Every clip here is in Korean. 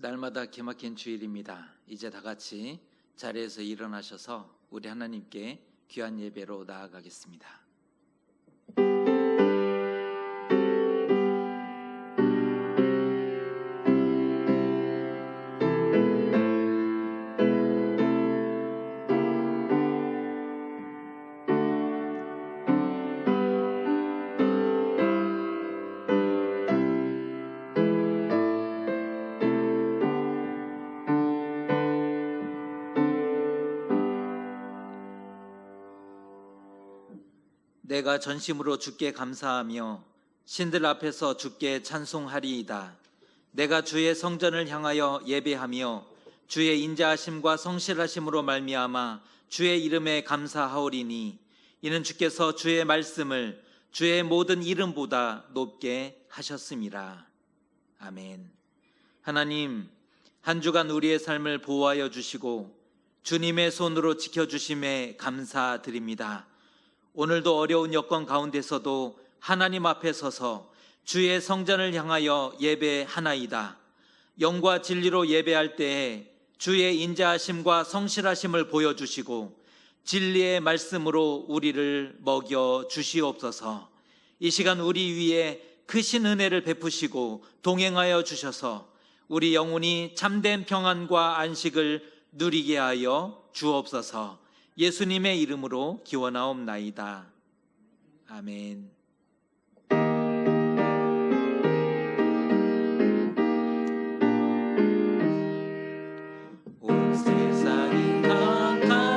날마다 기막힌 주일입니다. 이제 다 같이 자리에서 일어나셔서 우리 하나님께 귀한 예배로 나아가겠습니다. 내가 전심으로 주께 감사하며 신들 앞에서 주께 찬송하리이다. 내가 주의 성전을 향하여 예배하며 주의 인자하심과 성실하심으로 말미암아 주의 이름에 감사하오리니 이는 주께서 주의 말씀을 주의 모든 이름보다 높게 하셨음이라. 아멘. 하나님, 한 주간 우리의 삶을 보호하여 주시고 주님의 손으로 지켜주심에 감사드립니다. 오늘도 어려운 여건 가운데서도 하나님 앞에 서서 주의 성전을 향하여 예배하나이다. 영과 진리로 예배할 때에 주의 인자하심과 성실하심을 보여주시고 진리의 말씀으로 우리를 먹여 주시옵소서. 이 시간 우리 위에 크신 은혜를 베푸시고 동행하여 주셔서 우리 영혼이 참된 평안과 안식을 누리게 하여 주옵소서. 예수님의 이름으로 기원하옵나이다. 아멘. 온 세상이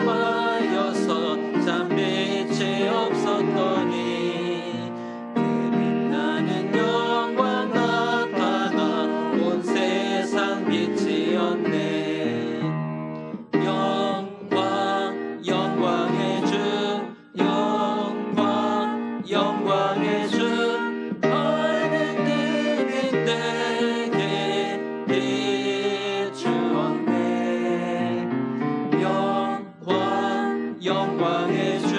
캄캄하여서 잠빛이 없었더니 빛나는 영광 나타나 온 세상 빛이었네. 영광의 주 밝은 빛이 내게 비추었네. 영광의 주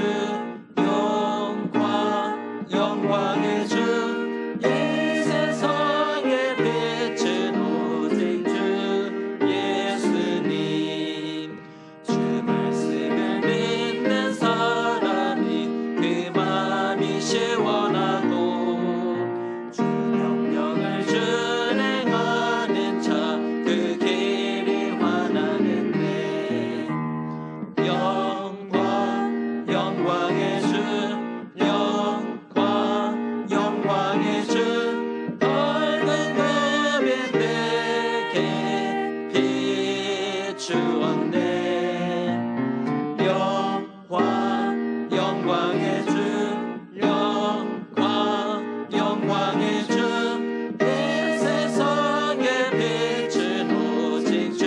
영광의 주 이 세상의 빛은 오직 주 예수님. 주 말씀을 믿는 사람이 그 마음이 시원하고 주 명령을 준행하는 자 그 길이 환하겠네. 영광의 주 영광의 주 밝은 그 빛 내게 비추었네. 영광의 주 영광의 주 이 세상의 빛은 오직 주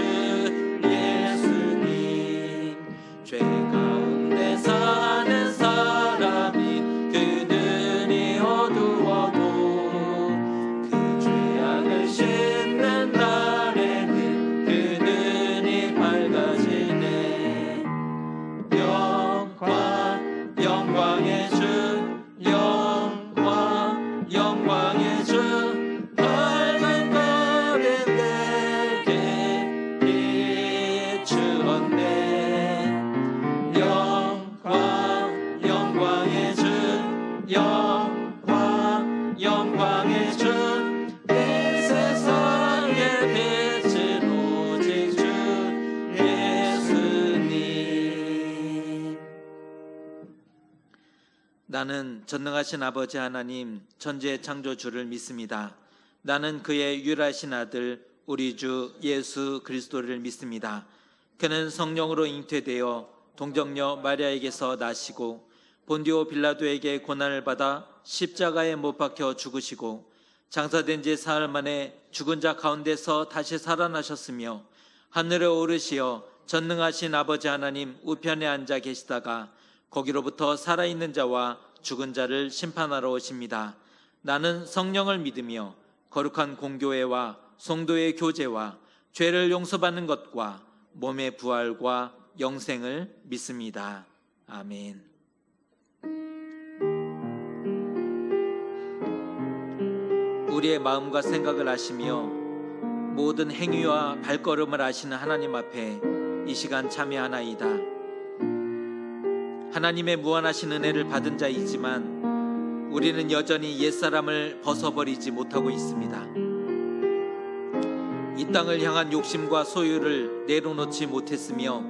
예수님. 죄 가운데 사는 사람이 그 눈이 어두워도 그 죄악을 씻는 날에는 그 눈이 밝아지네. 영광의 주 영광의 주 밝은 그 빛 내게 비추었네. 영광의 주 영광의 주 이 세상의 빛은 오직 주 예수님. 나는 전능하신 아버지 하나님 천지의 창조주를 믿습니다. 나는 그의 유일하신 아들 우리 주 예수 그리스도를 믿습니다. 그는 성령으로 잉태되어 동정녀 마리아에게서 나시고 본디오 빌라도에게 고난을 받아 십자가에 못 박혀 죽으시고 장사된 지 사흘 만에 죽은 자 가운데서 다시 살아나셨으며 하늘에 오르시어 전능하신 아버지 하나님 우편에 앉아 계시다가 거기로부터 살아있는 자와 죽은 자를 심판하러 오십니다. 나는 성령을 믿으며 거룩한 공교회와 성도의 교제와 죄를 용서받는 것과 몸의 부활과 영생을 믿습니다. 아멘. 우리의 마음과 생각을 아시며 모든 행위와 발걸음을 아시는 하나님 앞에 이 시간 참여하나이다. 하나님의 무한하신 은혜를 받은 자이지만 우리는 여전히 옛사람을 벗어버리지 못하고 있습니다. 이 땅을 향한 욕심과 소유를 내려놓지 못했으며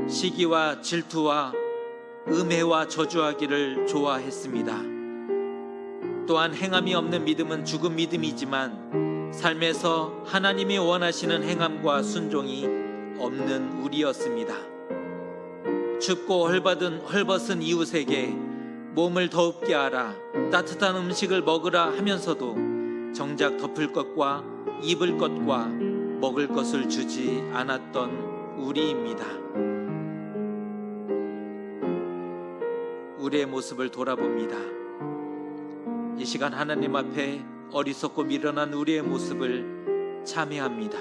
시기와 질투와 음해와 저주하기를 좋아했습니다. 또한 행함이 없는 믿음은 죽은 믿음이지만 삶에서 하나님이 원하시는 행함과 순종이 없는 우리였습니다. 춥고 헐벗은 이웃에게 몸을 더웁게 하라, 따뜻한 음식을 먹으라 하면서도 정작 덮을 것과 입을 것과 먹을 것을 주지 않았던 우리입니다. 우리의 모습을 돌아봅니다. 이 시간 하나님 앞에 어리석고 미련한 우리의 모습을 참회합니다.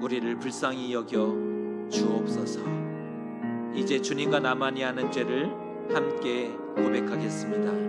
우리를 불쌍히 여겨 주옵소서. 이제 주님과 나만이 하는 죄를 함께 고백하겠습니다.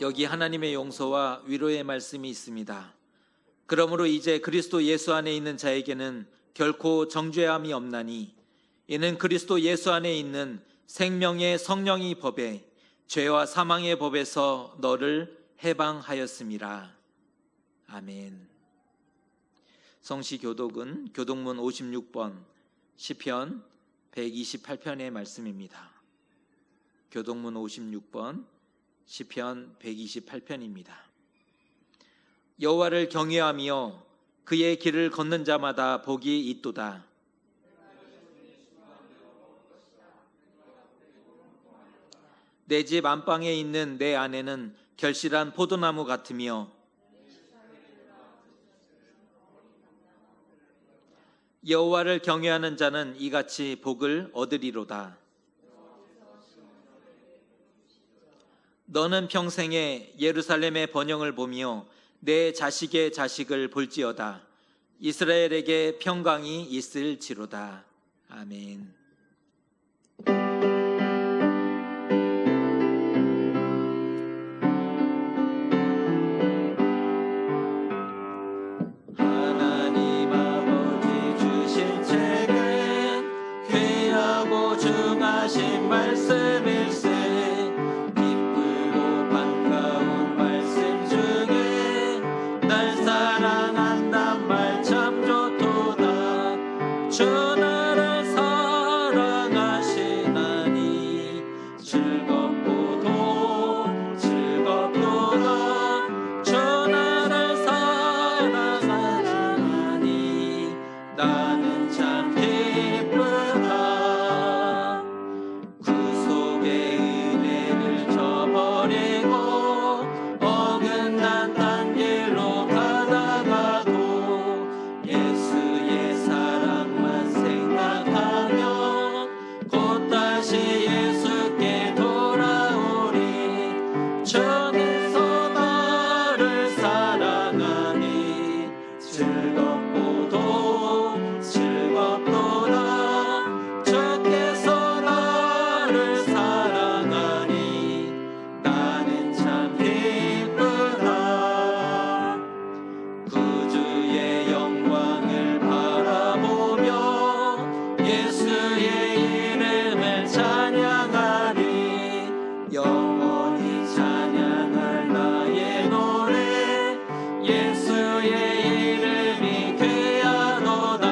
여기 하나님의 용서와 위로의 말씀이 있습니다. 그러므로 이제 그리스도 예수 안에 있는 자에게는 결코 정죄함이 없나니 이는 그리스도 예수 안에 있는 생명의 성령의 법에 죄와 사망의 법에서 너를 해방하였음이라. 아멘. 성시 교독은 교독문 56번 시편 128편의 말씀입니다. 교독문 56번 시편 128편입니다. 여호와를 경외하며 그의 길을 걷는 자마다 복이 있도다. 내 집 안방에 있는 내 아내는 결실한 포도나무 같으며 여호와를 경외하는 자는 이같이 복을 얻으리로다. 너는 평생에 예루살렘의 번영을 보며 내 자식의 자식을 볼지어다. 이스라엘에게 평강이 있을지로다. 아멘. 하나님 아버지 주신 책은 귀하고 중하신 말씀일세. 주 나를 사랑하시나니 즐겁도다. 주 나를 사랑하시나니 나는 참 기쁘다. 구속의 은혜를 저버리고 어긋난 딴 길로 가다가도 예수의 사랑만 생각하면 곧 다시 예수께 돌아오리. 주께서 나를 사랑하니 즐겁도다. 주께서 나를 사랑하니 나는 참 기쁘다. 구주의 영광을 바라보며 예수의 이름을 찬양하리. 영원히 찬양할 나의 노래. 예수의 이름이 귀하도다.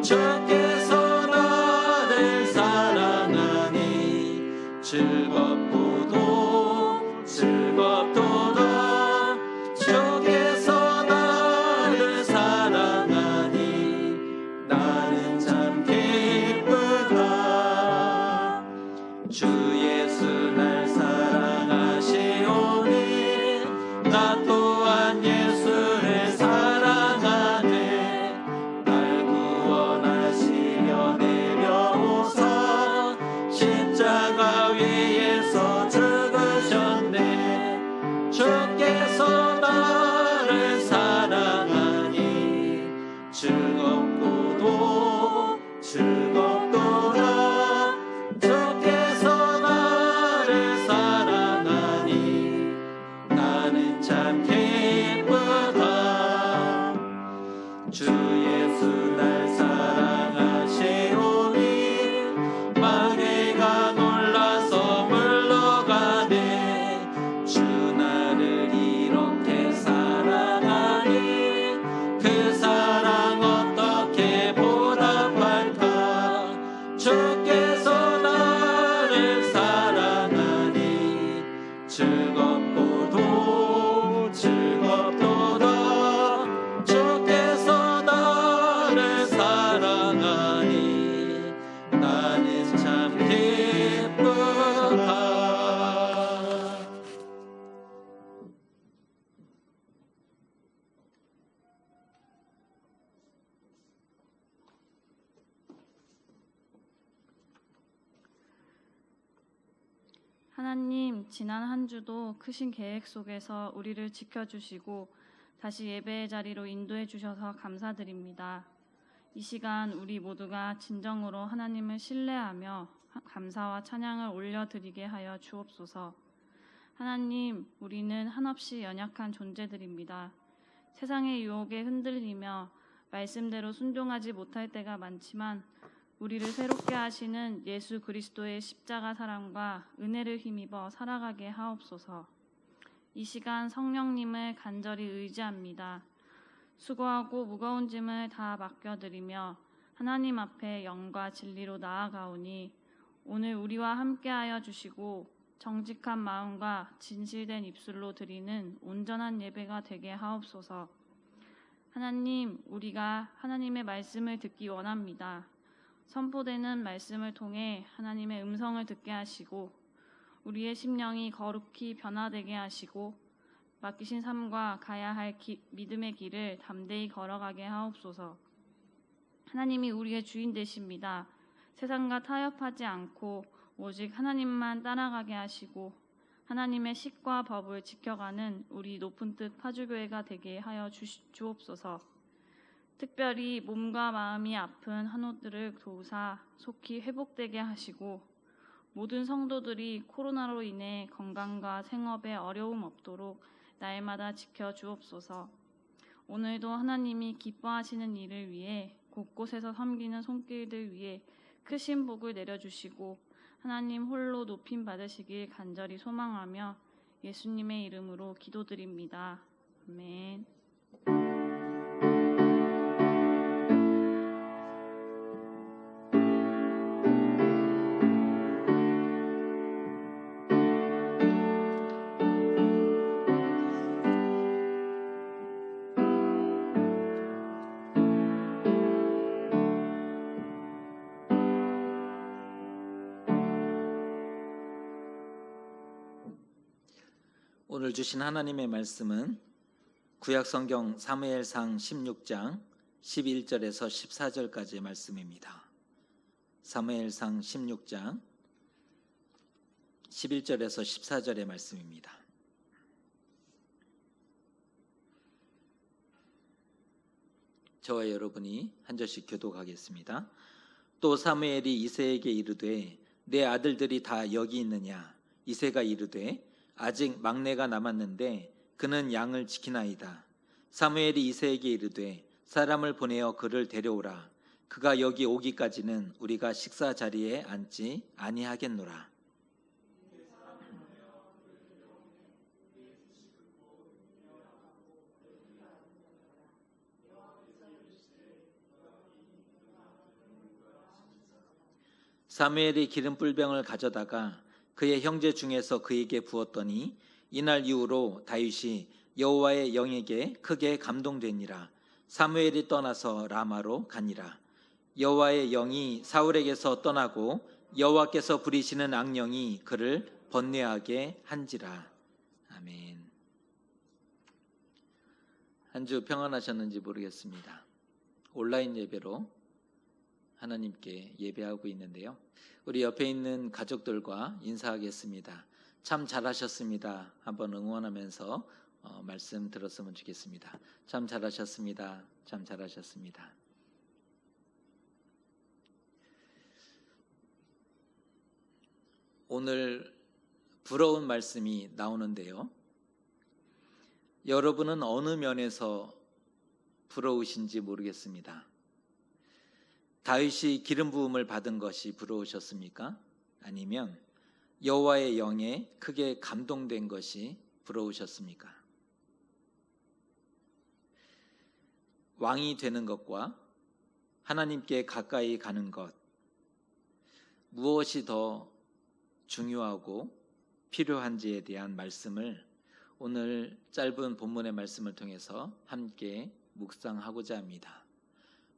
주께서 나를 사랑하니 즐겁도다. 주께서 나를 사랑하니 나는 참 기쁘다. 주 예수 날 사랑하시 십자가 위에서 죽으셨네. 주께서 나를 사랑하니 즐겁고도 즐겁도다. 주께서 나를 사랑하니 나는 참 기쁘다. 주 예수 날 사랑하시오니 마귀가 놀라서 물러가네. 주 나를 이렇게 사랑하니 그 사랑 어떻게 보답할까. 주께서 나를 사랑하니 즐겁고도 즐겁도다. 주께서 나를 사랑하니 나는 참 기쁘다. 하나님, 지난 한 주도 크신 계획 속에서 우리를 지켜주시고 다시 예배의 자리로 인도해 주셔서 감사드립니다. 이 시간 우리 모두가 진정으로 하나님을 신뢰하며 감사와 찬양을 올려드리게 하여 주옵소서. 하나님, 우리는 한없이 연약한 존재들입니다. 세상의 유혹에 흔들리며 말씀대로 순종하지 못할 때가 많지만 우리를 새롭게 하시는 예수 그리스도의 십자가 사랑과 은혜를 힘입어 살아가게 하옵소서. 이 시간 성령님을 간절히 의지합니다. 수고하고 무거운 짐을 다 맡겨드리며 하나님 앞에 영과 진리로 나아가오니 오늘 우리와 함께하여 주시고 정직한 마음과 진실된 입술로 드리는 온전한 예배가 되게 하옵소서. 하나님, 우리가 하나님의 말씀을 듣기 원합니다. 선포되는 말씀을 통해 하나님의 음성을 듣게 하시고 우리의 심령이 거룩히 변화되게 하시고 맡기신 삶과 가야 할 믿음의 길을 담대히 걸어가게 하옵소서. 하나님이 우리의 주인 되십니다. 세상과 타협하지 않고 오직 하나님만 따라가게 하시고 하나님의 식과 법을 지켜가는 우리 높은 뜻 파주교회가 되게 하여 주옵소서. 특별히 몸과 마음이 아픈 한우들을 도우사 속히 회복되게 하시고 모든 성도들이 코로나로 인해 건강과 생업에 어려움 없도록 날마다 지켜주옵소서. 오늘도 하나님이 기뻐하시는 일을 위해 곳곳에서 섬기는 손길들 위해 크신 복을 내려주시고 하나님 홀로 높임 받으시길 간절히 소망하며 예수님의 이름으로 기도드립니다. 아멘. 오늘 주신 하나님의 말씀은 구약성경 사무엘상 16장 11절에서 14절까지의 말씀입니다. 사무엘상 16장 11절에서 14절의 말씀입니다. 저와 여러분이 한 절씩 교독하겠습니다. 또 사무엘이 이새에게 이르되 내 아들들이 다 여기 있느냐. 이새가 이르되 아직 막내가 남았는데 그는 양을 지키나이다. 사무엘이 이새에게 이르되 사람을 보내어 그를 데려오라. 그가 여기 오기까지는 우리가 식사 자리에 앉지 아니하겠노라. 사무엘이 기름 뿔병을 가져다가 그의 형제 중에서 그에게 부었더니 이날 이후로 다윗이 여호와의 영에게 크게 감동되니라. 사무엘이 떠나서 라마로 가니라. 여호와의 영이 사울에게서 떠나고 여호와께서 부리시는 악령이 그를 번뇌하게 한지라. 아멘. 한 주 평안하셨는지 모르겠습니다. 온라인 예배로 하나님께 예배하고 있는데요. 우리 옆에 있는 가족들과 인사하겠습니다. 참 잘하셨습니다. 한번 응원하면서 말씀 들었으면 좋겠습니다. 참 잘하셨습니다. 참 잘하셨습니다. 오늘 부러운 말씀이 나오는데요. 여러분은 어느 면에서 부러우신지 모르겠습니다. 다윗이 기름 부음을 받은 것이 부러우셨습니까? 아니면 여호와의 영에 크게 감동된 것이 부러우셨습니까? 왕이 되는 것과 하나님께 가까이 가는 것, 무엇이 더 중요하고 필요한지에 대한 말씀을 오늘 짧은 본문의 말씀을 통해서 함께 묵상하고자 합니다.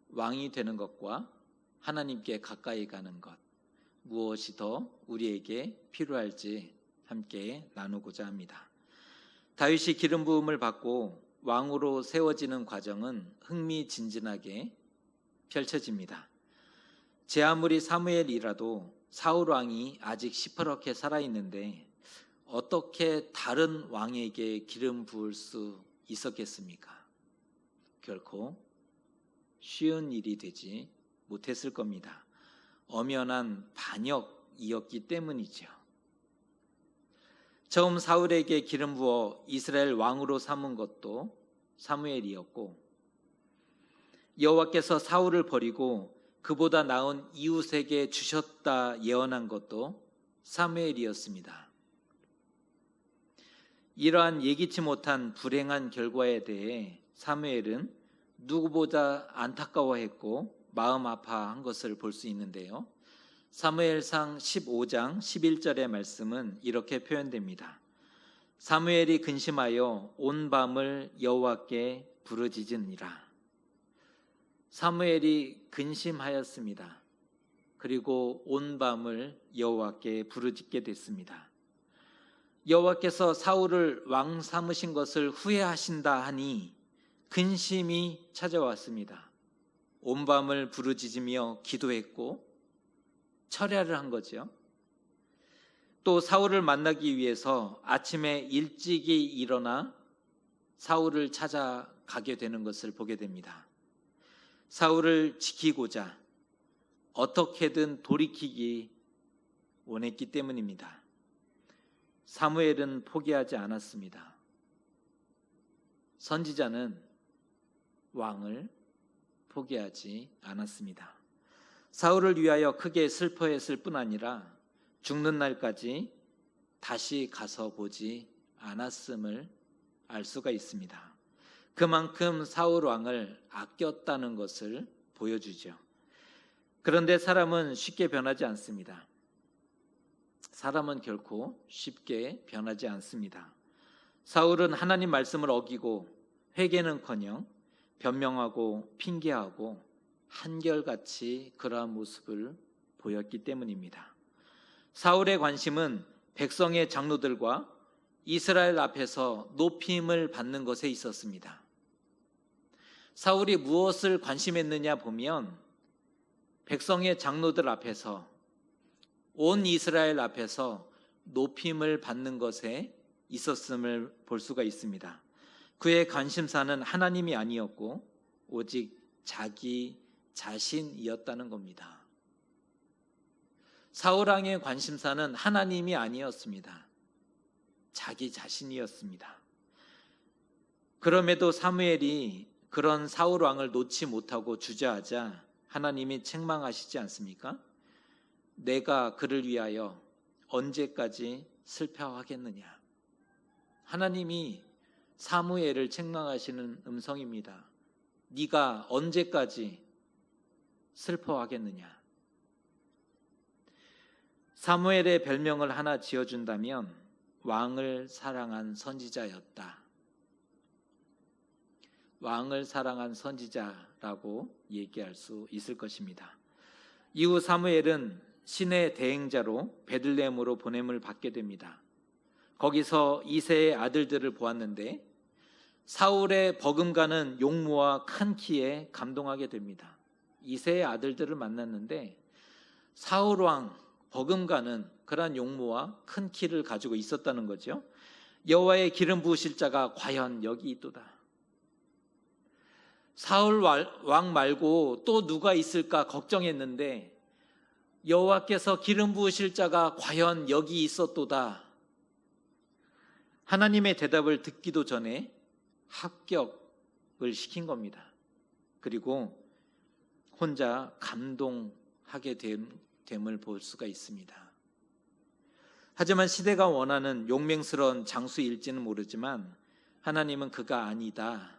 왕이 되는 것과 하나님께 가까이 가는 것, 무엇이 더 우리에게 필요할지 함께 나누고자 합니다. 다윗이 기름 부음을 받고 왕으로 세워지는 과정은 흥미진진하게 펼쳐집니다. 제 아무리 사무엘이라도 사울 왕이 아직 시퍼렇게 살아있는데 어떻게 다른 왕에게 기름 부을 수 있었겠습니까? 결코 쉬운 일이 되지 못했을 겁니다. 엄연한 반역이었기 때문이죠. 처음 사울에게 기름 부어 이스라엘 왕으로 삼은 것도 사무엘이었고, 여호와께서 사울을 버리고 그보다 나은 이웃에게 주셨다 예언한 것도 사무엘이었습니다. 이러한 예기치 못한 불행한 결과에 대해 사무엘은 누구보다 안타까워했고 마음 아파한 것을 볼 수 있는데요. 사무엘상 15장 11절의 말씀은 이렇게 표현됩니다. 사무엘이 근심하여 온 밤을 여호와께 부르짖으니라. 사무엘이 근심하였습니다. 그리고 온 밤을 여호와께 부르짖게 됐습니다. 여호와께서 사울을 왕 삼으신 것을 후회하신다 하니 근심이 찾아왔습니다. 온 밤을 부르짖으며 기도했고 철야를 한 거죠. 또 사울을 만나기 위해서 아침에 일찍이 일어나 사울을 찾아가게 되는 것을 보게 됩니다. 사울을 지키고자 어떻게든 돌이키기 원했기 때문입니다. 사무엘은 포기하지 않았습니다. 선지자는 왕을 포기하지 않았습니다. 사울을 위하여 크게 슬퍼했을 뿐 아니라 죽는 날까지 다시 가서 보지 않았음을 알 수가 있습니다. 그만큼 사울 왕을 아꼈다는 것을 보여주죠. 그런데 사람은 쉽게 변하지 않습니다. 사람은 결코 쉽게 변하지 않습니다. 사울은 하나님 말씀을 어기고 회개는커녕 변명하고 핑계하고 한결같이 그러한 모습을 보였기 때문입니다. 사울의 관심은 백성의 장로들과 이스라엘 앞에서 높임을 받는 것에 있었습니다. 사울이 무엇을 관심했느냐 보면 백성의 장로들 앞에서 온 이스라엘 앞에서 높임을 받는 것에 있었음을 볼 수가 있습니다. 그의 관심사는 하나님이 아니었고 오직 자기 자신이었다는 겁니다. 사울 왕의 관심사는 하나님이 아니었습니다. 자기 자신이었습니다. 그럼에도 사무엘이 그런 사울 왕을 놓지 못하고 주저하자 하나님이 책망하시지 않습니까? 내가 그를 위하여 언제까지 슬퍼하겠느냐. 하나님이 사무엘을 책망하시는 음성입니다. 네가 언제까지 슬퍼하겠느냐. 사무엘의 별명을 하나 지어준다면 왕을 사랑한 선지자였다. 왕을 사랑한 선지자라고 얘기할 수 있을 것입니다. 이후 사무엘은 신의 대행자로 베들레헴으로 보냄을 받게 됩니다. 거기서 이새의 아들들을 보았는데 사울의 버금가는 용모와 큰 키에 감동하게 됩니다. 이새의 아들들을 만났는데 사울 왕 버금가는 그러한 용모와 큰 키를 가지고 있었다는 거죠. 여호와의 기름 부으실 자가 과연 여기 있도다. 사울 왕 말고 또 누가 있을까 걱정했는데 여호와께서 기름 부으실 자가 과연 여기 있었도다. 하나님의 대답을 듣기도 전에 합격을 시킨 겁니다. 그리고 혼자 감동하게 됨을 볼 수가 있습니다. 하지만 시대가 원하는 용맹스러운 장수일지는 모르지만 하나님은 그가 아니다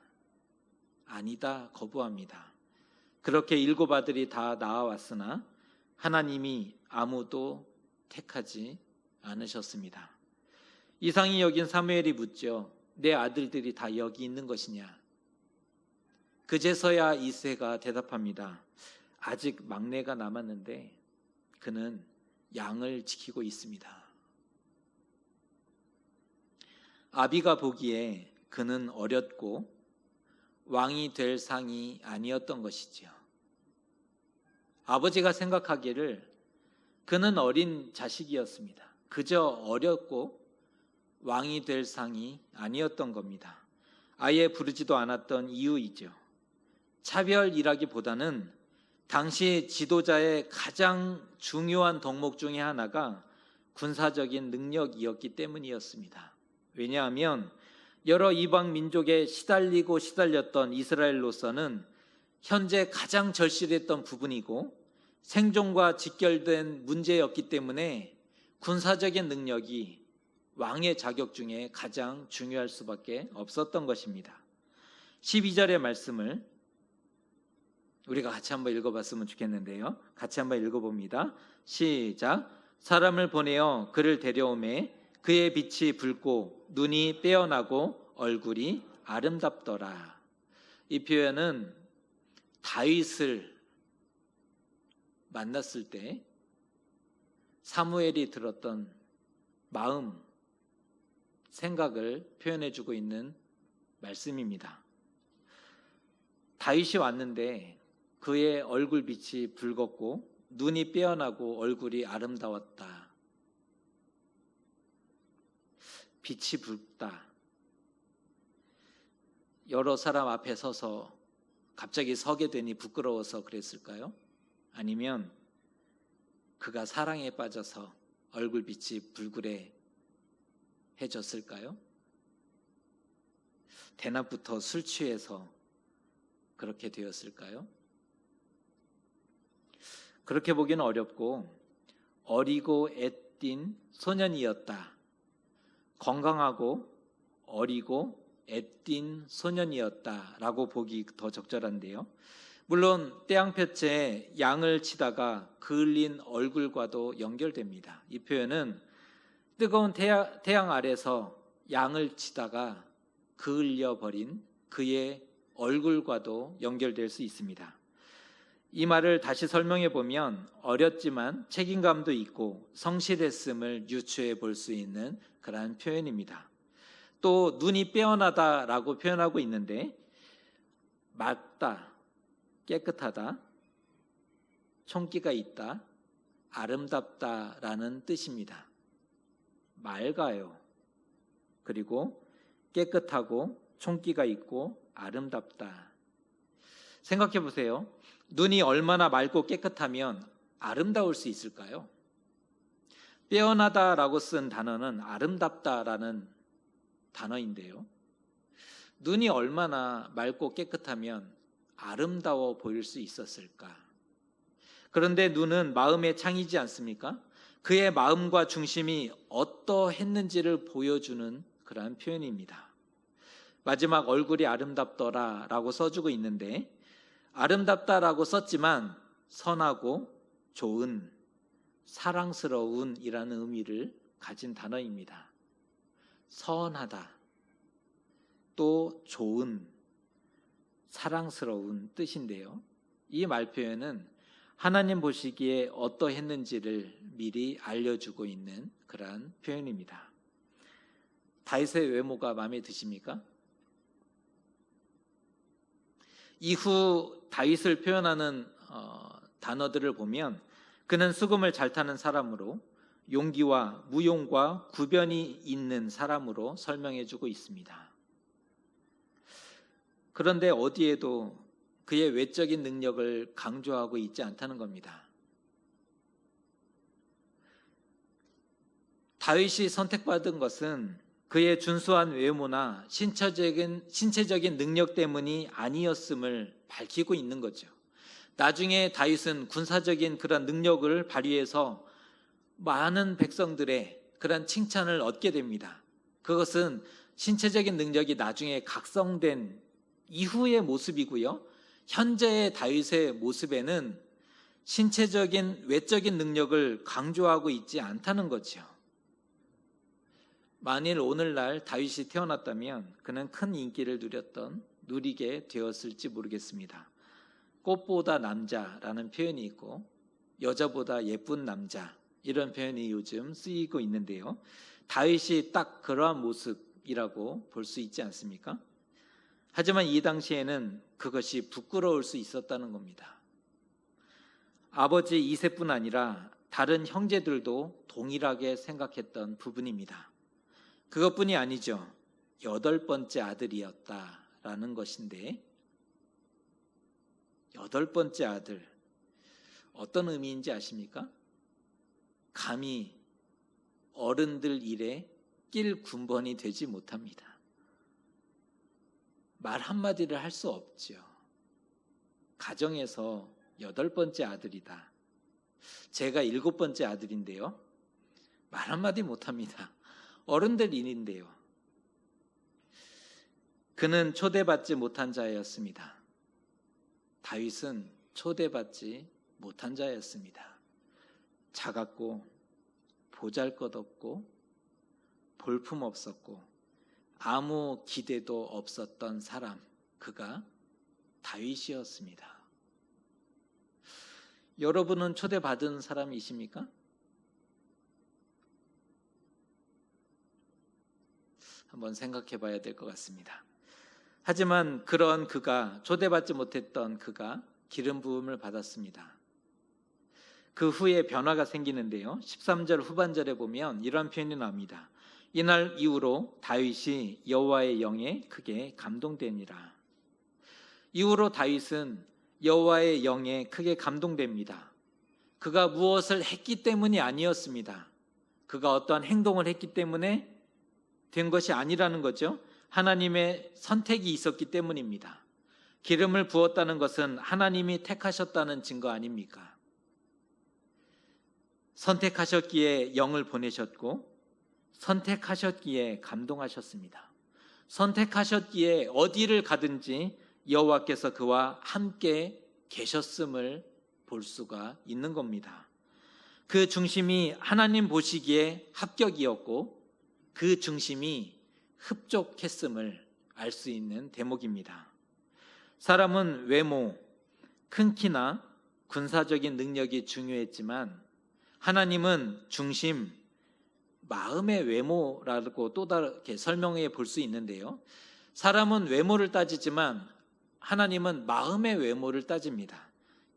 거부합니다. 그렇게 7 아들이 다 나아왔으나 하나님이 아무도 택하지 않으셨습니다. 이상히 여긴 사무엘이 묻죠. 내 아들들이 다 여기 있는 것이냐? 그제서야 이새가 대답합니다. 아직 막내가 남았는데 그는 양을 지키고 있습니다. 아비가 보기에 그는 어렸고 왕이 될 상이 아니었던 것이지요. 아버지가 생각하기를 그는 어린 자식이었습니다. 그저 어렸고 왕이 될 상이 아니었던 겁니다. 아예 부르지도 않았던 이유이죠. 차별이라기보다는 당시 지도자의 가장 중요한 덕목 중에 하나가 군사적인 능력이었기 때문이었습니다. 왜냐하면 여러 이방 민족에 시달렸던 이스라엘로서는 현재 가장 절실했던 부분이고 생존과 직결된 문제였기 때문에 군사적인 능력이 왕의 자격 중에 가장 중요할 수밖에 없었던 것입니다. 12절의 말씀을 우리가 같이 한번 읽어봤으면 좋겠는데요. 같이 한번 읽어봅니다. 시작. 사람을 보내어 그를 데려오매 그의 빛이 붉고 눈이 빼어나고 얼굴이 아름답더라. 이 표현은 다윗을 만났을 때 사무엘이 들었던 마음, 생각을 표현해주고 있는 말씀입니다. 다윗이 왔는데 그의 얼굴빛이 붉었고 눈이 빼어나고 얼굴이 아름다웠다. 빛이 붉다. 여러 사람 앞에 서서 갑자기 서게 되니 부끄러워서 그랬을까요? 아니면 그가 사랑에 빠져서 얼굴빛이 불그레해졌을까요? 대낮부터 술 취해서 그렇게 되었을까요? 그렇게 보기는 어렵고 어리고 애띤 소년이었다. 건강하고 어리고 애띤 소년이었다라고 보기 더 적절한데요. 물론 태양볕에 양을 치다가 그을린 얼굴과도 연결됩니다. 이 표현은 뜨거운 태양 아래서 양을 치다가 그을려 버린 그의 얼굴과도 연결될 수 있습니다. 이 말을 다시 설명해 보면 어렸지만 책임감도 있고 성실했음을 유추해 볼 수 있는 그러한 표현입니다. 또 눈이 빼어나다라고 표현하고 있는데 맑다, 깨끗하다, 총기가 있다, 아름답다라는 뜻입니다. 맑아요. 그리고 깨끗하고 총기가 있고 아름답다. 생각해 보세요. 눈이 얼마나 맑고 깨끗하면 아름다울 수 있을까요? 빼어나다라고 쓴 단어는 아름답다라는 단어인데요. 눈이 얼마나 맑고 깨끗하면 아름다워 보일 수 있었을까? 그런데 눈은 마음의 창이지 않습니까? 그의 마음과 중심이 어떠했는지를 보여주는 그러한 표현입니다. 마지막 얼굴이 아름답더라라고 써주고 있는데 아름답다라고 썼지만 선하고 좋은, 사랑스러운이라는 의미를 가진 단어입니다. 선하다, 또 좋은, 사랑스러운 뜻인데요. 이 말표현은 하나님 보시기에 어떠했는지를 미리 알려주고 있는 그러한 표현입니다. 다윗의 외모가 마음에 드십니까? 이후 다윗을 표현하는 단어들을 보면 그는 수금을 잘 타는 사람으로 용기와 무용과 구변이 있는 사람으로 설명해주고 있습니다. 그런데 어디에도 그의 외적인 능력을 강조하고 있지 않다는 겁니다. 다윗이 선택받은 것은 그의 준수한 외모나 신체적인 능력 때문이 아니었음을 밝히고 있는 거죠. 나중에 다윗은 군사적인 그런 능력을 발휘해서 많은 백성들의 그런 칭찬을 얻게 됩니다. 그것은 신체적인 능력이 나중에 각성된 이후의 모습이고요. 현재의 다윗의 모습에는 신체적인 외적인 능력을 강조하고 있지 않다는 거죠. 만일 오늘날 다윗이 태어났다면 그는 큰 인기를 누리게 되었을지 모르겠습니다. 꽃보다 남자라는 표현이 있고 여자보다 예쁜 남자, 이런 표현이 요즘 쓰이고 있는데요. 다윗이 딱 그러한 모습이라고 볼 수 있지 않습니까? 하지만 이 당시에는 그것이 부끄러울 수 있었다는 겁니다. 아버지 이새뿐 아니라 다른 형제들도 동일하게 생각했던 부분입니다. 그것뿐이 아니죠. 8번째 아들이었다라는 것인데, 8번째 아들, 어떤 의미인지 아십니까? 감히 어른들 일에 낄 군번이 되지 못합니다. 말 한마디를 할 수 없죠. 가정에서 8번째 아들이다. 제가 7번째 아들인데요. 말 한마디 못합니다. 어른들 일인데요. 그는 초대받지 못한 자였습니다. 다윗은 초대받지 못한 자였습니다. 작았고 보잘것없고 볼품없었고 아무 기대도 없었던 사람, 그가 다윗이었습니다. 여러분은 초대받은 사람이십니까? 한번 생각해 봐야 될 것 같습니다. 하지만 그런 그가, 초대받지 못했던 그가 기름 부음을 받았습니다. 그 후에 변화가 생기는데요. 13절 후반절에 보면 이런 표현이 나옵니다. 이날 이후로 다윗이 여호와의 영에 크게 감동되니라. 이후로 다윗은 여호와의 영에 크게 감동됩니다. 그가 무엇을 했기 때문이 아니었습니다. 그가 어떠한 행동을 했기 때문에 된 것이 아니라는 거죠. 하나님의 선택이 있었기 때문입니다. 기름을 부었다는 것은 하나님이 택하셨다는 증거 아닙니까? 선택하셨기에 영을 보내셨고 선택하셨기에 감동하셨습니다. 선택하셨기에 어디를 가든지 여호와께서 그와 함께 계셨음을 볼 수가 있는 겁니다. 그 중심이 하나님 보시기에 합격이었고 그 중심이 흡족했음을 알 수 있는 대목입니다. 사람은 외모, 큰 키나 군사적인 능력이 중요했지만 하나님은 중심, 마음의 외모라고 또 다르게 설명해 볼 수 있는데요. 사람은 외모를 따지지만 하나님은 마음의 외모를 따집니다.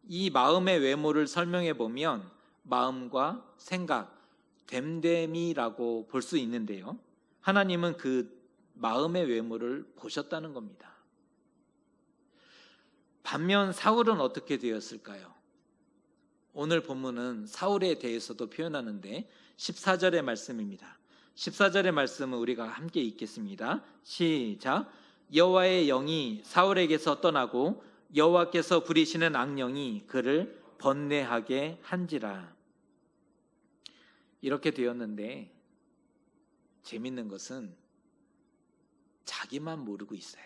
이 마음의 외모를 설명해 보면 마음과 생각, 됨됨이라고 볼 수 있는데요. 하나님은 그 마음의 외모를 보셨다는 겁니다. 반면 사울은 어떻게 되었을까요? 오늘 본문은 사울에 대해서도 표현하는데 14절의 말씀입니다. 14절의 말씀은 우리가 함께 읽겠습니다. 시작. 여호와의 영이 사울에게서 떠나고 여호와께서 부리시는 악령이 그를 번뇌하게 한지라. 이렇게 되었는데 재밌는 것은 자기만 모르고 있어요.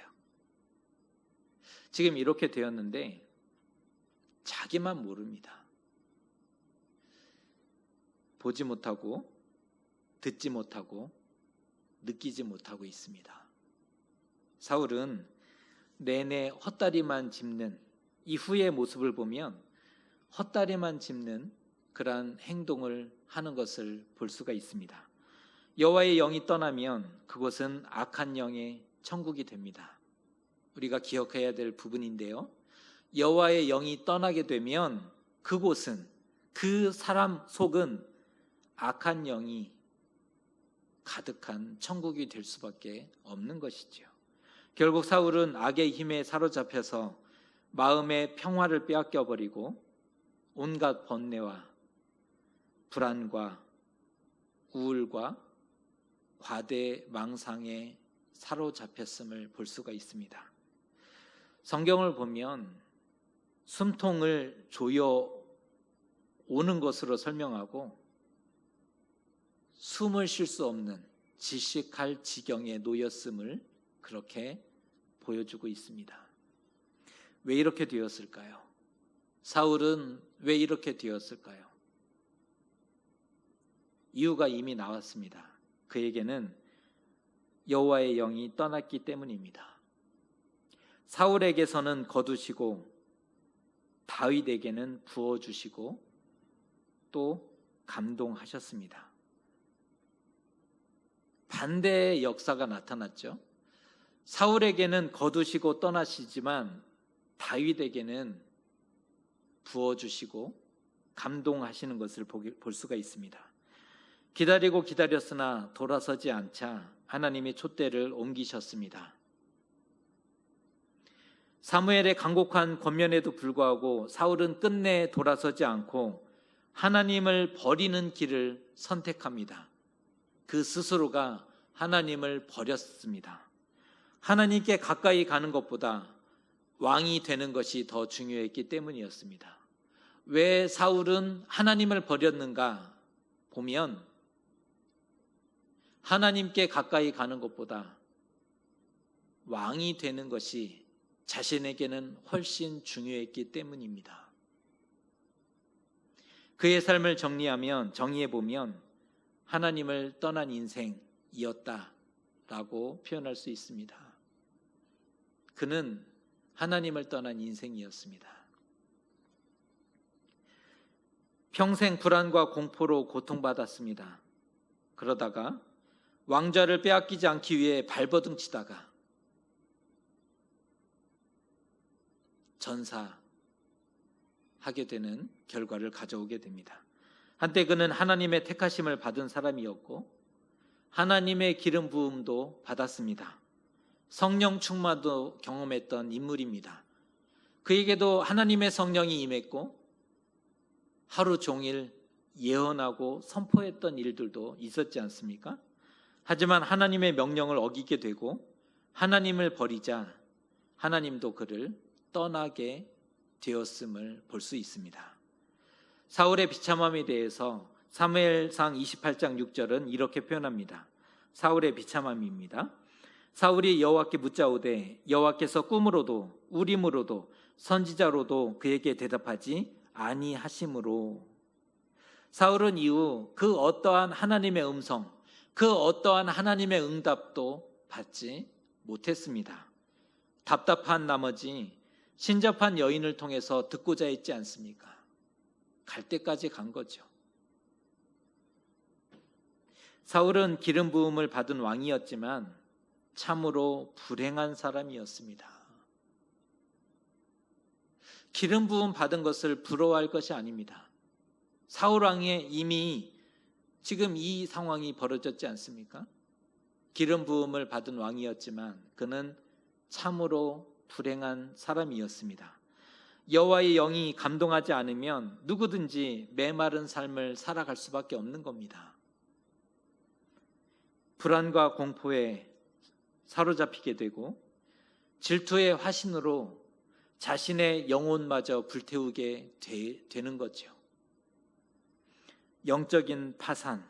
지금 이렇게 되었는데 자기만 모릅니다. 보지 못하고 듣지 못하고 느끼지 못하고 있습니다. 사울은 내내 헛다리만 짚는 이후의 모습을 보면 헛다리만 짚는 그러한 행동을 하는 것을 볼 수가 있습니다. 여호와의 영이 떠나면 그곳은 악한 영의 천국이 됩니다. 우리가 기억해야 될 부분인데요. 여호와의 영이 떠나게 되면 그곳은, 그 사람 속은 악한 영이 가득한 천국이 될 수밖에 없는 것이지요. 결국 사울은 악의 힘에 사로잡혀서 마음의 평화를 빼앗겨 버리고 온갖 번뇌와 불안과 우울과 과대 망상에 사로잡혔음을 볼 수가 있습니다. 성경을 보면 숨통을 조여 오는 것으로 설명하고 숨을 쉴 수 없는 질식할 지경에 놓였음을 그렇게 보여주고 있습니다. 왜 이렇게 되었을까요? 사울은 왜 이렇게 되었을까요? 이유가 이미 나왔습니다. 그에게는 여호와의 영이 떠났기 때문입니다. 사울에게서는 거두시고 다윗에게는 부어주시고 또 감동하셨습니다. 반대의 역사가 나타났죠. 사울에게는 거두시고 떠나시지만 다윗에게는 부어주시고 감동하시는 것을 볼 수가 있습니다. 기다리고 기다렸으나 돌아서지 않자 하나님이 촛대를 옮기셨습니다. 사무엘의 간곡한 권면에도 불구하고 사울은 끝내 돌아서지 않고 하나님을 버리는 길을 선택합니다. 그 스스로가 하나님을 버렸습니다. 하나님께 가까이 가는 것보다 왕이 되는 것이 더 중요했기 때문이었습니다. 왜 사울은 하나님을 버렸는가 보면 하나님께 가까이 가는 것보다 왕이 되는 것이 자신에게는 훨씬 중요했기 때문입니다. 그의 삶을 정리해보면 하나님을 떠난 인생이었다라고 표현할 수 있습니다. 그는 하나님을 떠난 인생이었습니다. 평생 불안과 공포로 고통받았습니다. 그러다가 왕좌를 빼앗기지 않기 위해 발버둥 치다가 전사하게 되는 결과를 가져오게 됩니다. 한때 그는 하나님의 택하심을 받은 사람이었고 하나님의 기름 부음도 받았습니다. 성령 충만도 경험했던 인물입니다. 그에게도 하나님의 성령이 임했고 하루 종일 예언하고 선포했던 일들도 있었지 않습니까? 하지만 하나님의 명령을 어기게 되고 하나님을 버리자 하나님도 그를 떠나게 되었음을 볼 수 있습니다. 사울의 비참함에 대해서 사무엘상 28장 6절은 이렇게 표현합니다. 사울의 비참함입니다. 사울이 여호와께 묻자오되 여호와께서 꿈으로도 우림으로도 선지자로도 그에게 대답하지 아니하심으로. 사울은 이후 그 어떠한 하나님의 음성, 그 어떠한 하나님의 응답도 받지 못했습니다. 답답한 나머지 신접한 여인을 통해서 듣고자 했지 않습니까? 갈 때까지 간 거죠. 사울은 기름 부음을 받은 왕이었지만 참으로 불행한 사람이었습니다. 기름 부음 받은 것을 부러워할 것이 아닙니다. 사울 왕이 이미 지금 이 상황이 벌어졌지 않습니까? 기름 부음을 받은 왕이었지만 그는 참으로 불행한 사람이었습니다. 여호와의 영이 감동하지 않으면 누구든지 메마른 삶을 살아갈 수밖에 없는 겁니다. 불안과 공포에 사로잡히게 되고 질투의 화신으로 자신의 영혼마저 불태우게 되는 거죠. 영적인 파산,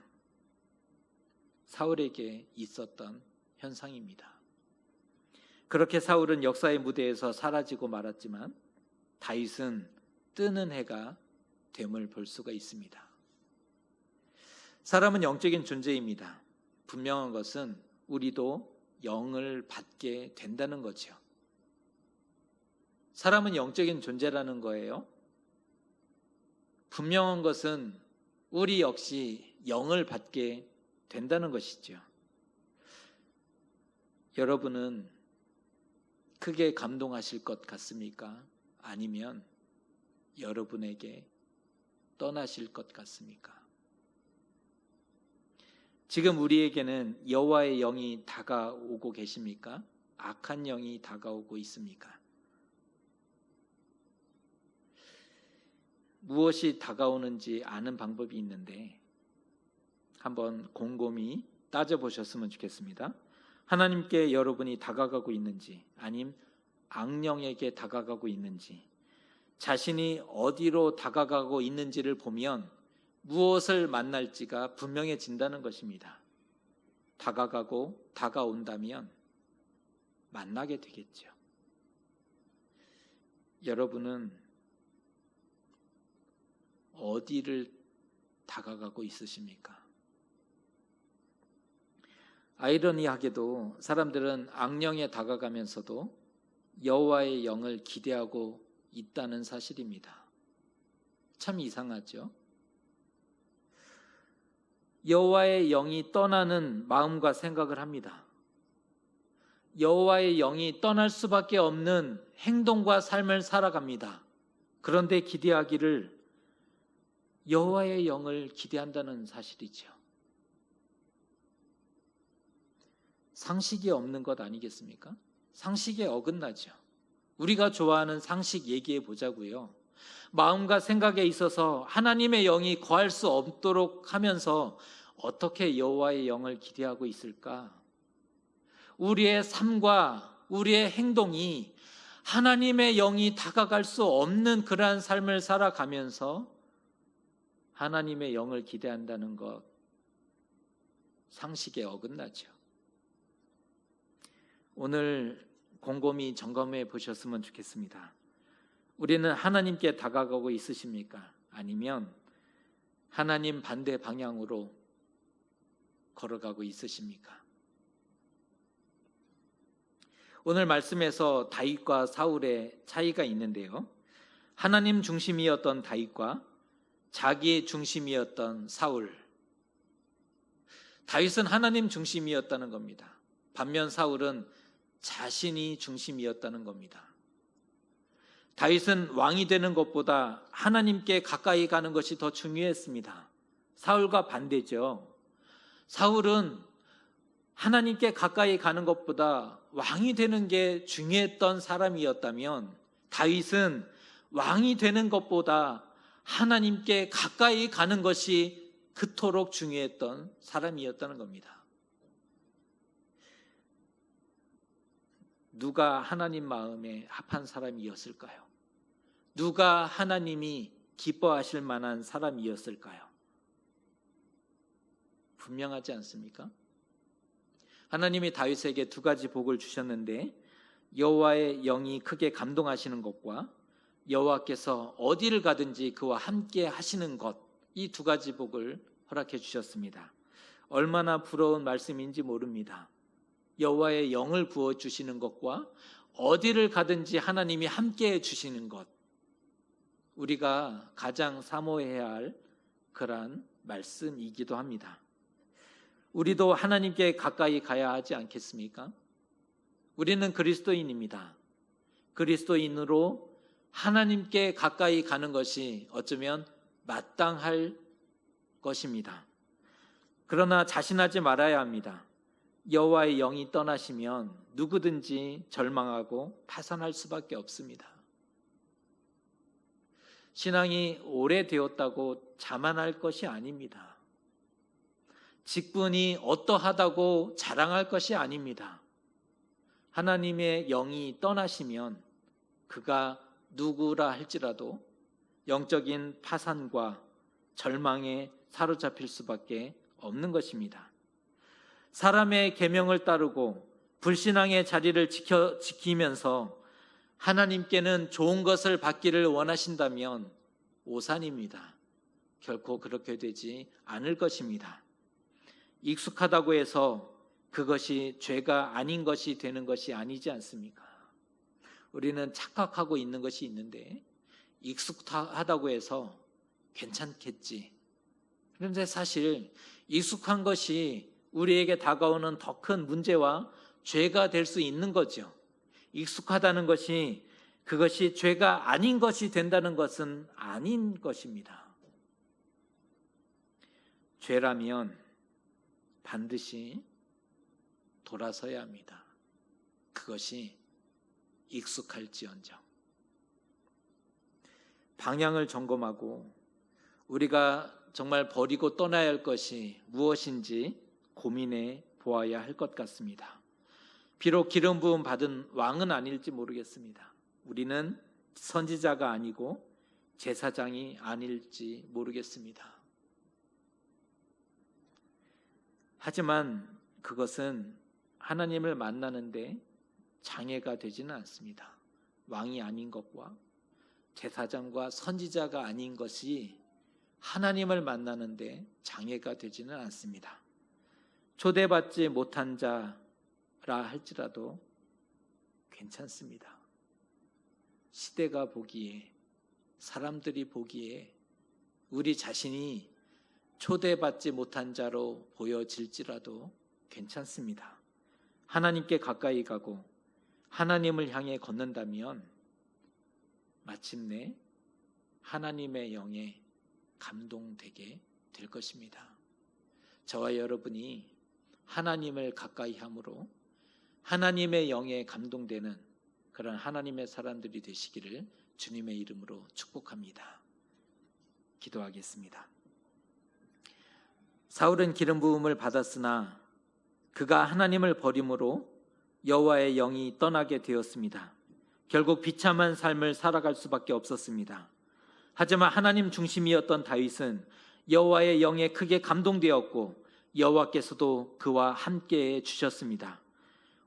사울에게 있었던 현상입니다. 그렇게 사울은 역사의 무대에서 사라지고 말았지만 다윗은 뜨는 해가 됨을 볼 수가 있습니다. 사람은 영적인 존재입니다. 분명한 것은 우리도 영을 받게 된다는 거죠. 사람은 영적인 존재라는 거예요. 분명한 것은 우리 역시 영을 받게 된다는 것이죠. 여러분은 크게 감동하실 것 같습니까? 아니면 여러분에게 떠나실 것 같습니까? 지금 우리에게는 여호와의 영이 다가오고 계십니까? 악한 영이 다가오고 있습니까? 무엇이 다가오는지 아는 방법이 있는데 한번 곰곰이 따져보셨으면 좋겠습니다. 하나님께 여러분이 다가가고 있는지, 아님 악령에게 다가가고 있는지, 자신이 어디로 다가가고 있는지를 보면 무엇을 만날지가 분명해진다는 것입니다. 다가가고 다가온다면 만나게 되겠죠. 여러분은 어디를 다가가고 있으십니까? 아이러니하게도 사람들은 악령에 다가가면서도 여호와의 영을 기대하고 있다는 사실입니다. 참 이상하죠? 여호와의 영이 떠나는 마음과 생각을 합니다. 여호와의 영이 떠날 수밖에 없는 행동과 삶을 살아갑니다. 그런데 기대하기를 여호와의 영을 기대한다는 사실이죠. 상식이 없는 것 아니겠습니까? 상식에 어긋나죠. 우리가 좋아하는 상식 얘기해 보자고요. 마음과 생각에 있어서 하나님의 영이 거할 수 없도록 하면서 어떻게 여호와의 영을 기대하고 있을까? 우리의 삶과 우리의 행동이 하나님의 영이 다가갈 수 없는 그러한 삶을 살아가면서 하나님의 영을 기대한다는 것, 상식에 어긋나죠. 오늘 곰곰이 점검해 보셨으면 좋겠습니다. 우리는 하나님께 다가가고 있으십니까? 아니면 하나님 반대 방향으로 걸어가고 있으십니까? 오늘 말씀에서 다윗과 사울의 차이가 있는데요. 하나님 중심이었던 다윗과 자기 중심이었던 사울. 다윗은 하나님 중심이었다는 겁니다. 반면 사울은 자신이 중심이었다는 겁니다. 다윗은 왕이 되는 것보다 하나님께 가까이 가는 것이 더 중요했습니다. 사울과 반대죠. 사울은 하나님께 가까이 가는 것보다 왕이 되는 게 중요했던 사람이었다면 다윗은 왕이 되는 것보다 하나님께 가까이 가는 것이 그토록 중요했던 사람이었다는 겁니다. 누가 하나님 마음에 합한 사람이었을까요? 누가 하나님이 기뻐하실 만한 사람이었을까요? 분명하지 않습니까? 하나님이 다윗에게 두 가지 복을 주셨는데 여호와의 영이 크게 감동하시는 것과 여호와께서 어디를 가든지 그와 함께 하시는 것, 이 두 가지 복을 허락해 주셨습니다. 얼마나 부러운 말씀인지 모릅니다. 여호와의 영을 부어주시는 것과 어디를 가든지 하나님이 함께해 주시는 것, 우리가 가장 사모해야 할 그러한 말씀이기도 합니다. 우리도 하나님께 가까이 가야 하지 않겠습니까? 우리는 그리스도인입니다. 그리스도인으로 하나님께 가까이 가는 것이 어쩌면 마땅할 것입니다. 그러나 자신하지 말아야 합니다. 여호와의 영이 떠나시면 누구든지 절망하고 파산할 수밖에 없습니다. 신앙이 오래되었다고 자만할 것이 아닙니다. 직분이 어떠하다고 자랑할 것이 아닙니다. 하나님의 영이 떠나시면 그가 누구라 할지라도 영적인 파산과 절망에 사로잡힐 수밖에 없는 것입니다. 사람의 계명을 따르고 불신앙의 자리를 지키면서 하나님께는 좋은 것을 받기를 원하신다면 오산입니다. 결코 그렇게 되지 않을 것입니다. 익숙하다고 해서 그것이 죄가 아닌 것이 되는 것이 아니지 않습니까? 우리는 착각하고 있는 것이 있는데 익숙하다고 해서 괜찮겠지. 그런데 사실 익숙한 것이 우리에게 다가오는 더 큰 문제와 죄가 될 수 있는 거죠. 익숙하다는 것이 그것이 죄가 아닌 것이 된다는 것은 아닌 것입니다. 죄라면 반드시 돌아서야 합니다. 그것이 익숙할지언정. 방향을 점검하고 우리가 정말 버리고 떠나야 할 것이 무엇인지 고민해 보아야 할 것 같습니다. 비록 기름 부음 받은 왕은 아닐지 모르겠습니다. 우리는 선지자가 아니고 제사장이 아닐지 모르겠습니다. 하지만 그것은 하나님을 만나는데 장애가 되지는 않습니다. 왕이 아닌 것과 제사장과 선지자가 아닌 것이 하나님을 만나는데 장애가 되지는 않습니다. 초대받지 못한 자라 할지라도 괜찮습니다. 시대가 보기에, 사람들이 보기에 우리 자신이 초대받지 못한 자로 보여질지라도 괜찮습니다. 하나님께 가까이 가고 하나님을 향해 걷는다면 마침내 하나님의 영에 감동되게 될 것입니다. 저와 여러분이 하나님을 가까이 함으로 하나님의 영에 감동되는 그런 하나님의 사람들이 되시기를 주님의 이름으로 축복합니다. 기도하겠습니다. 사울은 기름 부음을 받았으나 그가 하나님을 버림으로 여호와의 영이 떠나게 되었습니다. 결국 비참한 삶을 살아갈 수밖에 없었습니다. 하지만 하나님 중심이었던 다윗은 여호와의 영에 크게 감동되었고 여호와께서도 그와 함께해 주셨습니다.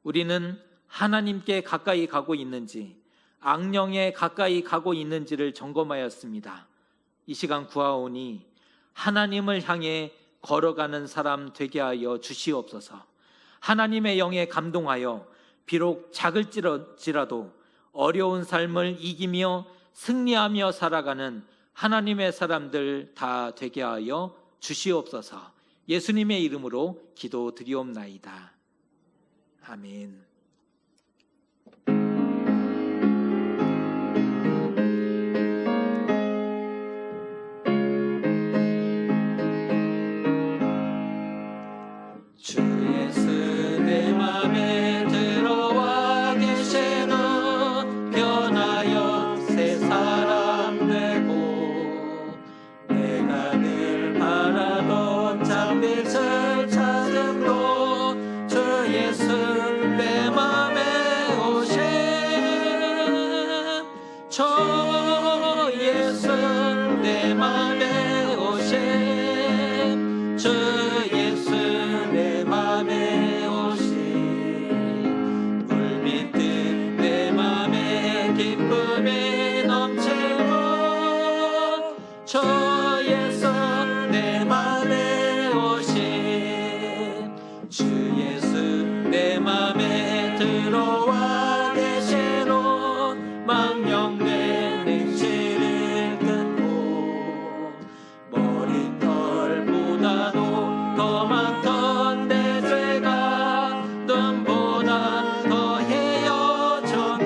우리는 하나님께 가까이 가고 있는지 악령에 가까이 가고 있는지를 점검하였습니다. 이 시간 구하오니 하나님을 향해 걸어가는 사람 되게 하여 주시옵소서. 하나님의 영에 감동하여 비록 작을지라도 어려운 삶을 이기며 승리하며 살아가는 하나님의 사람들 다 되게 하여 주시옵소서. 예수님의 이름으로 기도드리옵나이다. 아멘. 주 예수 내 맘에 들어와 계시는 변하여 새 사람 되고 내가 늘 바라던 참빛을 찾음으로 주 예수 내 맘에 오신 주 예수 내 맘에 오신 주 예수 내 맘에 오신 물빛 내 맘에 기쁨이 넘치고 주 예수 내 맘에 오신 주 예수 내 맘에 들어와 계시로 망령된 행실을 끊고 머리털보다도 더 많던 내 죄가 눈보다 더 헤어졌네.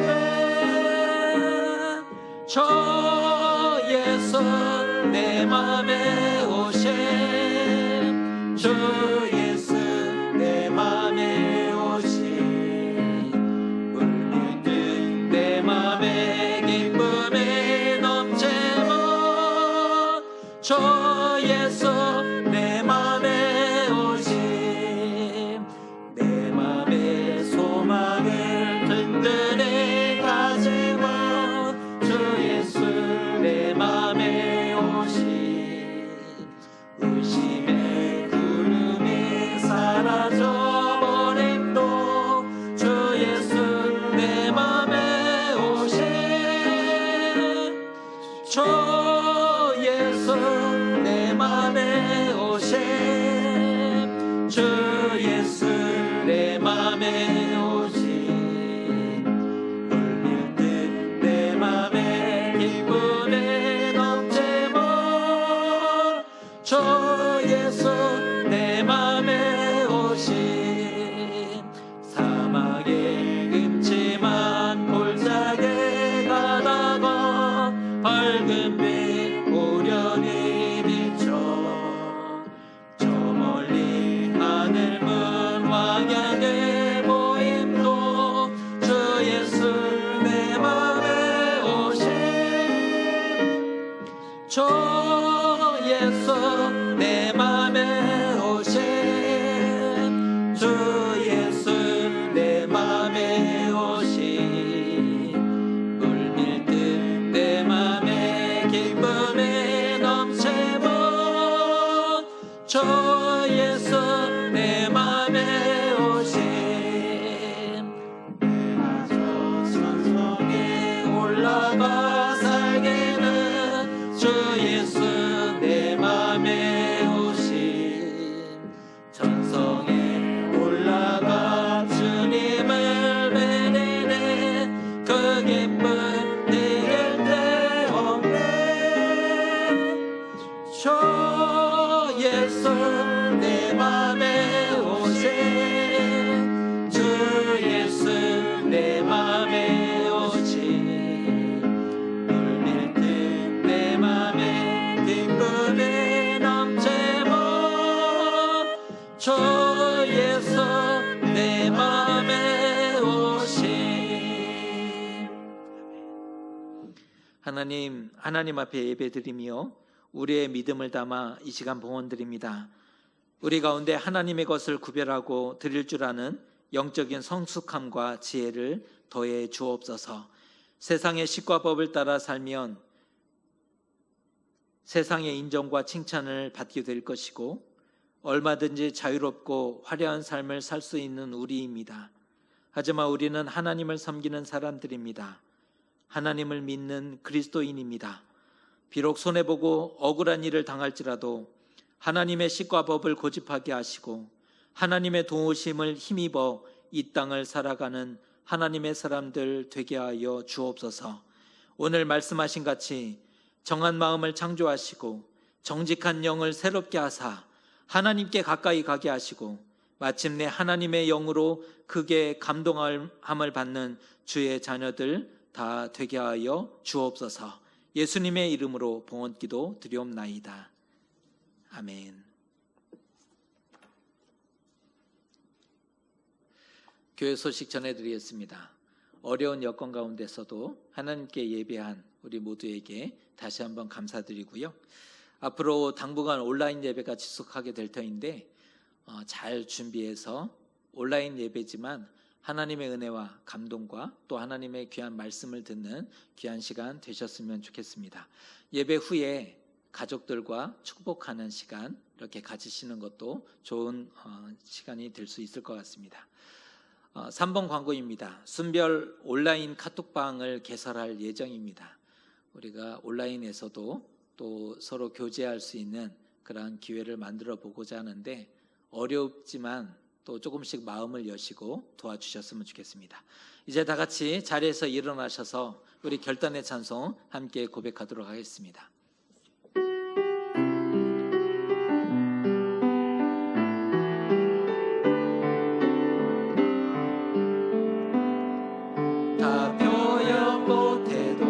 주 예수 내 맘에 오신 주 예수 내 맘에 오신 물밀듯 내 맘에 기쁨이 넘치고 주 예수 내 맘에 오신 내 맘의 소망을 든든히 가지고 주 예수 내 맘에 오신 의심의 구름이 사라져버림도 주 예수 내 맘에 오신 주 예수 내 맘에 오신 주 예수 내 맘에 오신 물밀듯 내 맘에 기쁨이 넘치고 주 예수 내 맘에 오신 사막의 음침한 골짜기에 가다가 밝은 빛 오련히 비춰 주 하늘문 왕양의 모임도 주 예수 내 맘에 오신 주 예수 내 맘에 오신 주 예수 내 맘에 오신 물밀듯 내 맘에 기쁨에 넘치고 주 예수 내 맘에 오신 내가 저 산성에 올라가 살게는 주 예수 내 맘에 오신 천성에 올라가 주님을 뵈내네 그 기쁨 이길 데 없네 주 예수 내 맘에 오신 주 예수 내 맘에 오신 물밀듯 내 맘에 기쁨이 넘치고 주 예수 내 맘에 오신 하나님 앞에 예배드리며 우리의 믿음을 담아 이 시간 봉헌드립니다. 우리 가운데 하나님의 것을 구별하고 드릴 줄 아는 영적인 성숙함과 지혜를 더해 주옵소서. 세상의 식과 법을 따라 살면 세상의 인정과 칭찬을 받게 될 것이고 얼마든지 자유롭고 화려한 삶을 살 수 있는 우리입니다. 하지만 우리는 하나님을 섬기는 사람들입니다. 하나님을 믿는 그리스도인입니다. 비록 손해보고 억울한 일을 당할지라도 하나님의 식과 법을 고집하게 하시고 하나님의 도우심을 힘입어 이 땅을 살아가는 하나님의 사람들 되게 하여 주옵소서. 오늘 말씀하신 같이 정한 마음을 창조하시고 정직한 영을 새롭게 하사 하나님께 가까이 가게 하시고 마침내 하나님의 영으로 크게 감동함을 받는 주의 자녀들 다 되게 하여 주옵소서. 예수님의 이름으로 봉헌기도 드리옵나이다. 아멘. 교회 소식 전해드리겠습니다. 어려운 여건 가운데서도 하나님께 예배한 우리 모두에게 다시 한번 감사드리고요. 앞으로 당분간 온라인 예배가 지속하게 될 터인데 잘 준비해서 온라인 예배지만 하나님의 은혜와 감동과 또 하나님의 귀한 말씀을 듣는 귀한 시간 되셨으면 좋겠습니다. 예배 후에 가족들과 축복하는 시간 이렇게 가지시는 것도 좋은 시간이 될 수 있을 것 같습니다. 3번 광고입니다. 순별 온라인 카톡방을 개설할 예정입니다. 우리가 온라인에서도 또 서로 교제할 수 있는 그러한 기회를 만들어 보고자 하는데 어렵지만 또 조금씩 마음을 여시고 도와주셨으면 좋겠습니다. 이제 다 같이 자리에서 일어나셔서 우리 결단의 찬송 함께 고백하도록 하겠습니다. 다 표현 못해도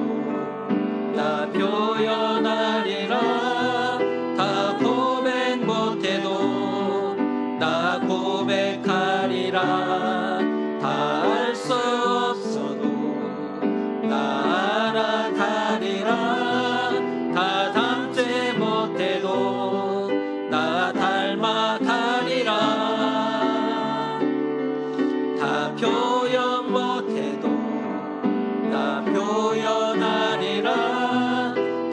다 표현하리라 다 고백 못해도 다 고백하리라 다 알 수 없어도 다 알아가리라 다 닮지 못해도 다 닮아가리라 다 표현 못해도 다 표현하리라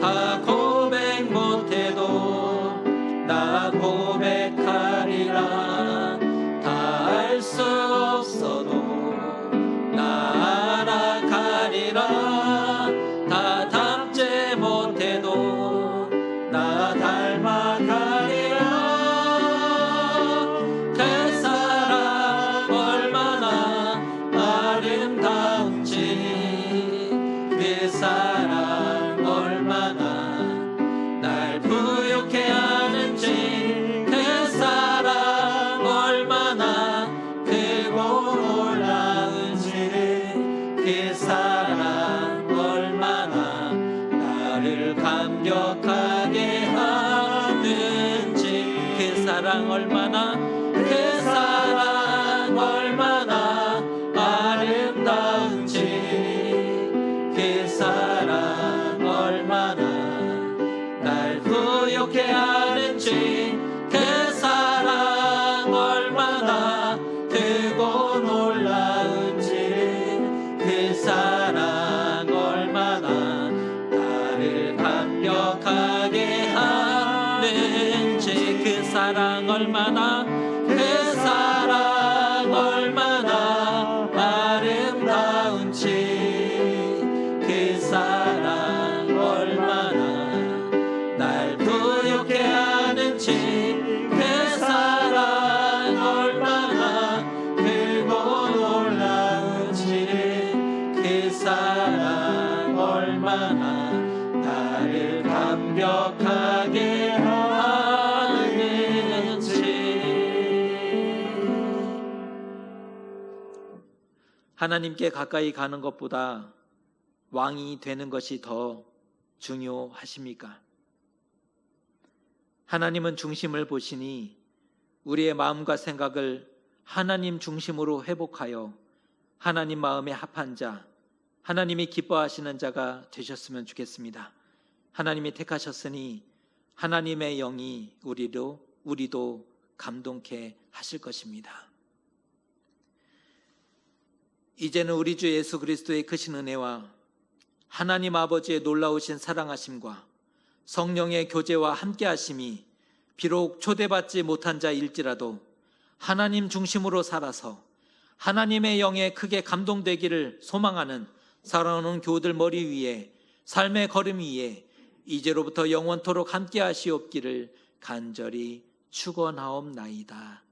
다 고백 못해도 다 고백하리라 다 알 수 크고 놀라운지 그 사랑 얼마나 나를 감격하게 하는지 그 사랑 얼마나 그 사랑 얼마나 아름다운지 그 사랑 얼마나 날 부욕해 하는지 그 사랑 얼마나 크고 놀라운지 그 사랑 얼마나 나를 감격하게 하는지. 하나님께 가까이 가는 것보다 왕이 되는 것이 더 중요하십니까? 하나님은 중심을 보시니 우리의 마음과 생각을 하나님 중심으로 회복하여 하나님 마음에 합한 자, 하나님이 기뻐하시는 자가 되셨으면 좋겠습니다. 하나님이 택하셨으니 하나님의 영이 우리도 감동케 하실 것입니다. 이제는 우리 주 예수 그리스도의 크신 은혜와 하나님 아버지의 놀라우신 사랑하심과 성령의 교제와 함께하심이 비록 초대받지 못한 자일지라도 하나님 중심으로 살아서 하나님의 영에 크게 감동되기를 소망하는 사랑하는 교우들 머리 위에 삶의 걸음 위에 이제로부터 영원토록 함께하시옵기를 간절히 축원하옵나이다.